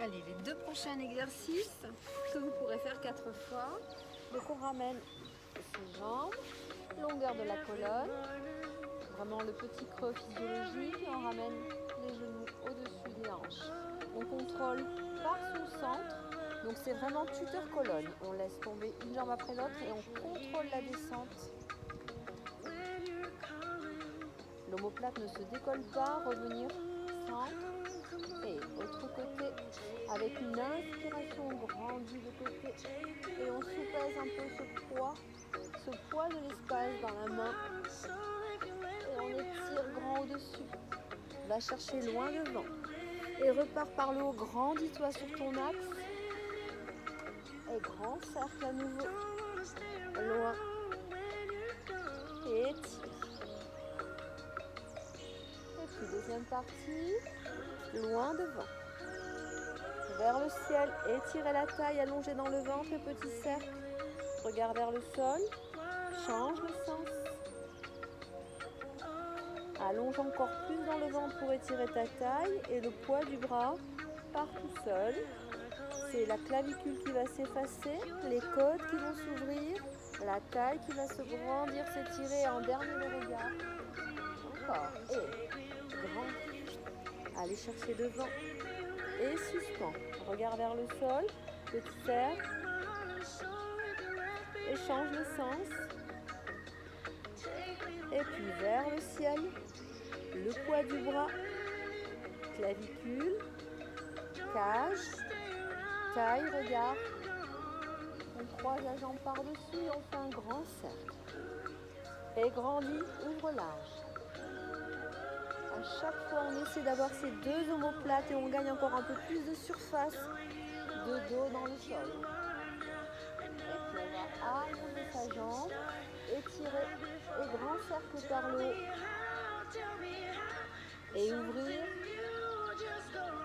Allez, les deux prochains exercices que vous pourrez faire 4 fois. Donc on ramène ses jambes, longueur de la colonne, vraiment le petit creux physiologique, et on ramène les genoux au-dessus des hanches. On contrôle par son centre, donc c'est vraiment tuteur colonne. On laisse tomber une jambe après l'autre et on contrôle la descente. L'omoplate ne se décolle pas, revenir centre. Et autre côté, avec une inspiration grandie de côté, et on soupèse un peu ce poids de l'espace dans la main, et on étire grand au-dessus. Va chercher loin devant, et repars par le haut, grandis-toi sur ton axe, et grand cercle à nouveau, loin, et étire. Et puis deuxième partie, loin devant. Vers le ciel, étirez la taille, allongez dans le ventre, petit cercle. Regarde vers le sol, change le sens. Allonge encore plus dans le ventre pour étirer ta taille et le poids du bras part tout seul. C'est la clavicule qui va s'effacer, les côtes qui vont s'ouvrir, la taille qui va se grandir, s'étirer en dernier le regard. Encore, et grand. Allez chercher devant. Et suspend. Regarde vers le sol, petit cercle. Et change le sens. Et puis vers le ciel, le poids du bras, clavicule, cage, taille, regard. On croise la jambe par-dessus et on fait un grand cercle. Et grandit, ouvre large. À chaque fois, on essaie d'avoir ces deux omoplates et on gagne encore un peu plus de surface de dos dans le sol. Et puis on va allonger sa jambe, étirer et grand cercle par le haut. Et ouvrir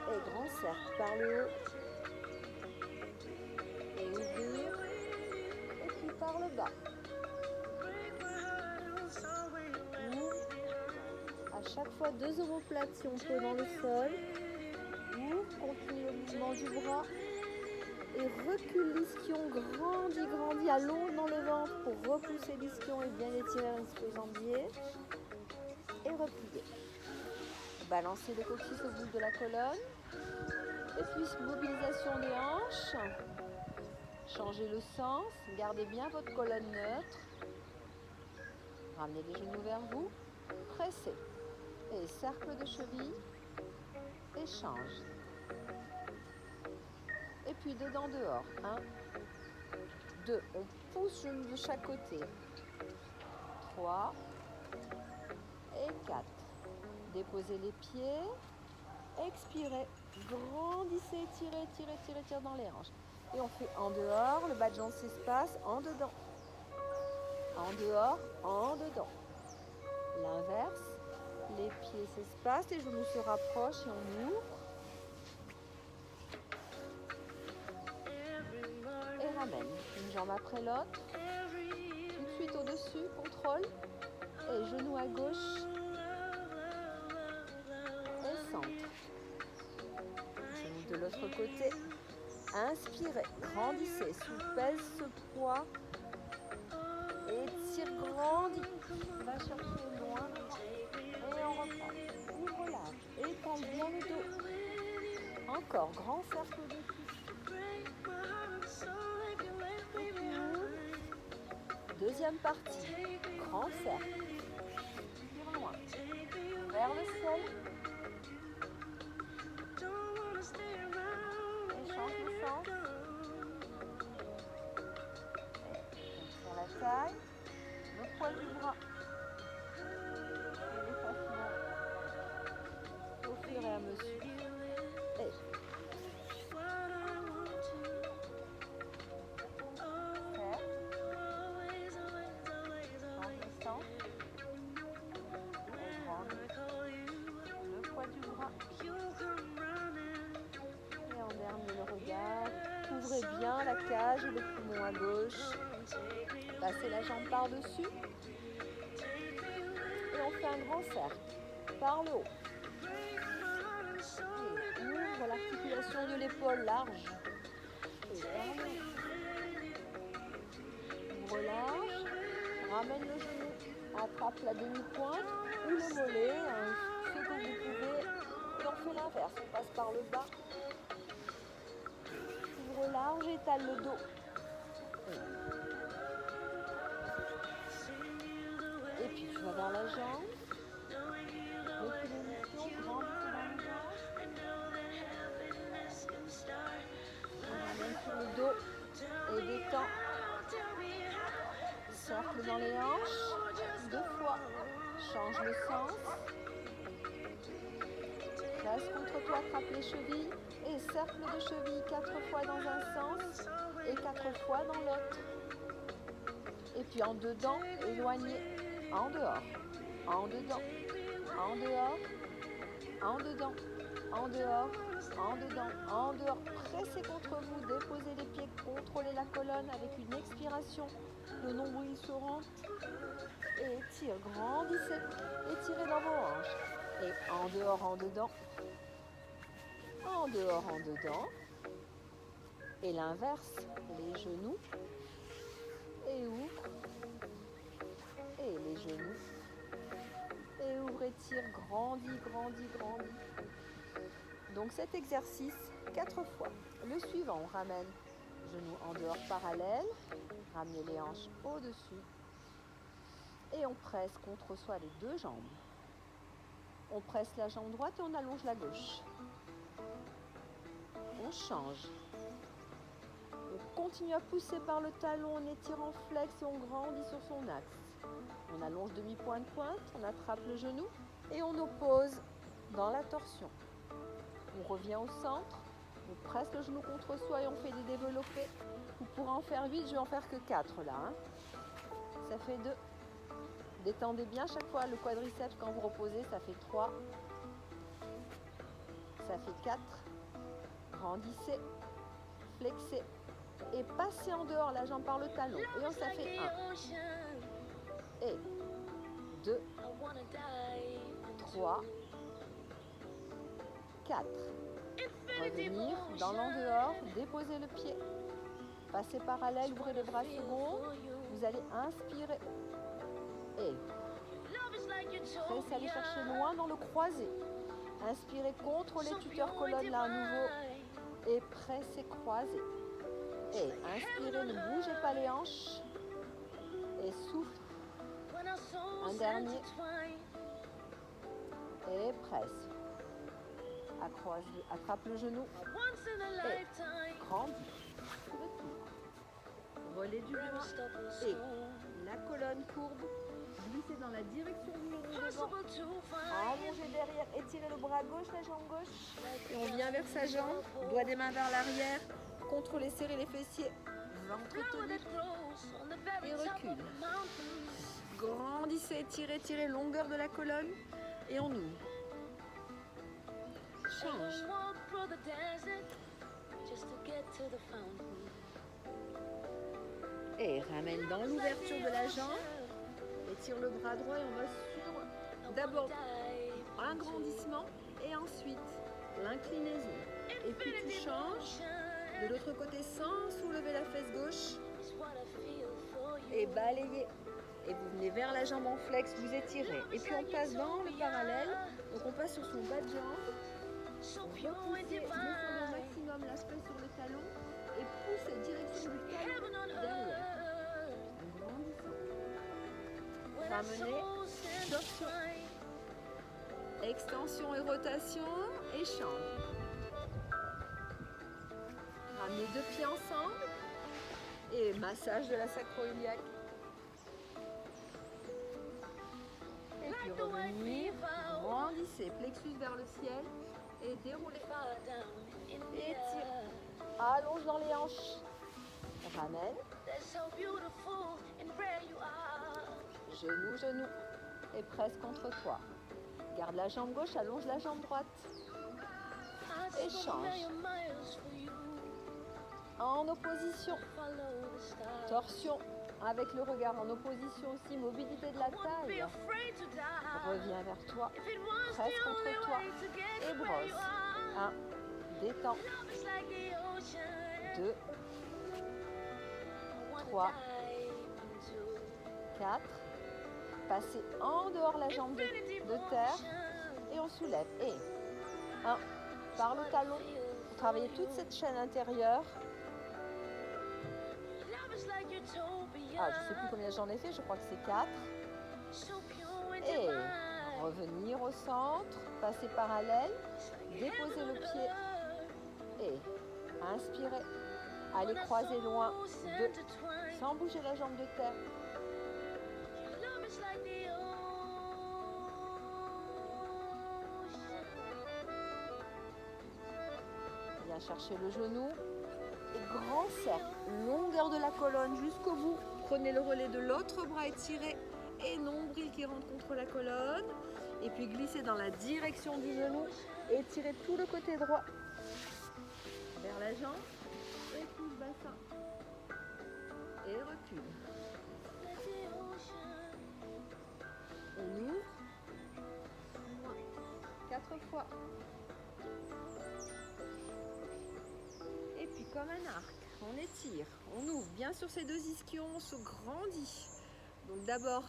et grand cercle par le haut. Et ouvrir et puis par le bas. Ouvre. À chaque fois deux omoplates si on peut dans le sol. Ouvre, continue le mouvement du bras. Et recule l'ischio, grandis, allonge dans le ventre pour repousser l'ischio et bien étirer l'ischio-jambier. Et replier. Balancer le coccyx au bout de la colonne. Et puis mobilisation des hanches. Changez le sens. Gardez bien votre colonne neutre. Ramenez les genoux vers vous. Pressez. Et cercle de cheville. Échange. Et puis dedans, dehors. 1, 2. On pousse genoux de chaque côté. 3 et 4. Déposez les pieds. Expirez. Grandissez, étirez dans les hanches. Et on fait en dehors, le bas de jambe s'espace, en dedans. En dehors, en dedans. L'inverse. Les pieds s'espacent, les genoux se rapprochent et on ouvre. Et ramène une jambe après l'autre. Tout de suite au-dessus, contrôle. Et genou à gauche. Et centre. Genou de l'autre côté. Inspirez, grandissez, soupèse ce poids. Étire, grandis. Va chercher loin. Et on reprend. Ouvre large. Étends bien le dos. Encore, grand cercle dessus. Et puis ouvre. Deuxième partie. Grand cercle. Tire loin. Vers le ciel. Et change le sens. Et sur la taille. Le poids du bras. Et l'effacement au fur et à mesure. Et le poids du bras. Et en dernier, le regard. Ouvrez bien la cage et le poumon à gauche. Passez la jambe par-dessus. Et on fait un grand cercle par le haut. Et ouvre l'articulation de l'épaule. épaule large. Et ferme. Ouvre large. Ramène le genou. Attrape la demi-pointe ou le mollet, ce que vous pouvez. Et on fait l'inverse. On passe par le bas. Ouvre large, étale le dos. Et puis tu vas vers la jambe. Récupération, grandis dans les jambes. On ramène sur le dos et détend. Cercle dans les hanches. 2 fois. Change le sens. Presse contre toi, attrape les chevilles. Et cercle de cheville 4 fois dans un sens et 4 fois dans l'autre. Et puis en dedans, éloigné. En dehors. En dedans. En dehors. En dedans. En dehors. En dedans. En dehors. Pressez contre vous. Déposez les pieds. Contrôlez la colonne avec une expiration. Le nombril se rentre. Et étire. Grandissez. Étirez dans vos hanches. Et en dehors, en dedans. En dehors, en dedans. Et l'inverse. Les genoux. Et ouvre. Et les genoux. Et ouvre, étire, grandis, grandis, grandis. Donc cet exercice, 4 fois. Le suivant, on ramène genoux en dehors parallèle. Ramenez les hanches au-dessus. Et on presse contre soi les 2 jambes. On presse la jambe droite et on allonge la gauche. On change. On continue à pousser par le talon, on étire en flex et on grandit sur son axe. On allonge demi-pointe pointe, on attrape le genou et on oppose dans la torsion. On revient au centre, on presse le genou contre soi et on fait des développés. Vous pourrez en faire 8, je vais en faire que 4 là. Ça fait 2. Détendez bien chaque fois le quadriceps quand vous reposez, ça fait 3. Ça fait 4. Grandissez, flexez. Et passez en dehors la jambe par le talon. Et ça fait 1. Et 2. 3. 4. Revenir dans l'en-dehors. Déposez le pied. Passez parallèle, ouvrez le bras second. Vous allez inspirer. Et pressez, allez chercher loin dans le croisé. Inspirez, contrôlez tuteur colonne là à nouveau. Et pressez, croisez. Et inspirez, ne bougez pas les hanches. Et souffle. Un dernier. Et presse. Attrape le genou. Et grandis. Relais du bras. Et la colonne courbe. Glissez dans la direction du genou devant. Allongez derrière. Étirez le bras gauche, la jambe gauche. Et on vient vers sa jambe. Doigt des mains vers l'arrière. Contrôlez, serrez les fessiers. Ventre tonique. Et recule. Grandissez, étirez, étirez. Longueur de la colonne. Et on ouvre. Change. Et ramène dans l'ouverture de la jambe. Étire le bras droit et on va sur d'abord un grandissement et ensuite l'inclinaison. Et puis tu changes de l'autre côté sans soulever la fesse gauche et balayer. Et vous venez vers la jambe en flex, vous étirez. Et puis on passe dans le parallèle. Donc on passe sur son bas de jambe. Repoussez, descendez au maximum l'aspect sur le talon et poussez direction du talon derrière. En grandissant. Ramenez, torsion, extension et rotation, échange. Ramenez 2 pieds ensemble et massage de la sacro-iliaque. Et puis revenir, grandissez, plexus vers le ciel et déroulez. Étire, allonge dans les hanches. Ramène. Genou, genou. Et presse contre toi. Garde la jambe gauche, allonge la jambe droite. Échange. En opposition. Torsion avec le regard en opposition aussi. Mobilité de la taille. Reviens vers toi. Presse contre toi. Et brosse. 1, détend. 2, 3, 4. Passez en dehors la jambe de terre et on soulève. Et 1, par le talon, vous travaillez toute cette chaîne intérieure. Ah, je ne sais plus combien j'en ai fait, je crois que c'est 4. Et revenir au centre, passer parallèle, déposer le pied et inspirer. Allez croiser loin, 2, sans bouger la jambe de terre. Viens chercher le genou. Et grand cercle, longueur de la colonne jusqu'au bout. Prenez le relais de l'autre bras étiré et nombril qui rentre contre la colonne. Et puis glissez dans la direction du genou. Étirez tout le côté droit vers la jambe. Et tout le bassin. Et recule. On ouvre. 4 fois. Et puis comme un arc, on étire, on ouvre. Bien sûr, ces deux ischions, on se grandit. Donc d'abord,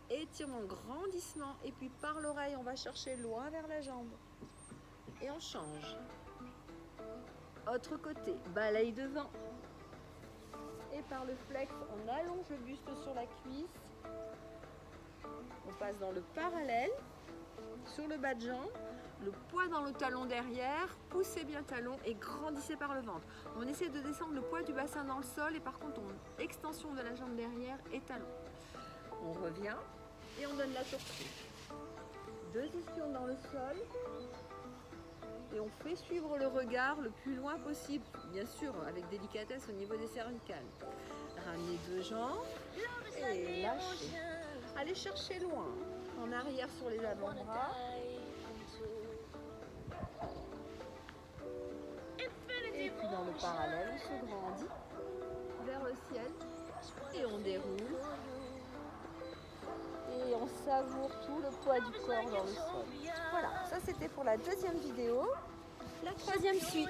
étirement, grandissement. Et puis par l'oreille, on va chercher loin vers la jambe. Et on change. Autre côté, balaye devant. Et par le flex, on allonge le buste sur la cuisse. On passe dans le parallèle, sur le bas de jambe. Le poids dans le talon derrière, poussez bien talon et grandissez par le ventre. On essaie de descendre le poids du bassin dans le sol et par contre, on extension de la jambe derrière et talon. On revient et on donne la tortue. 2 ischions dans le sol et on fait suivre le regard le plus loin possible, bien sûr avec délicatesse au niveau des cervicales. Ramenez 2 jambes et lâchez. Allez chercher loin, en arrière sur les avant-bras. Et puis dans le parallèle, on se grandit vers le ciel et on déroule. Et on savoure tout le poids du corps dans le sol. Voilà, ça c'était pour la deuxième vidéo. La troisième suite.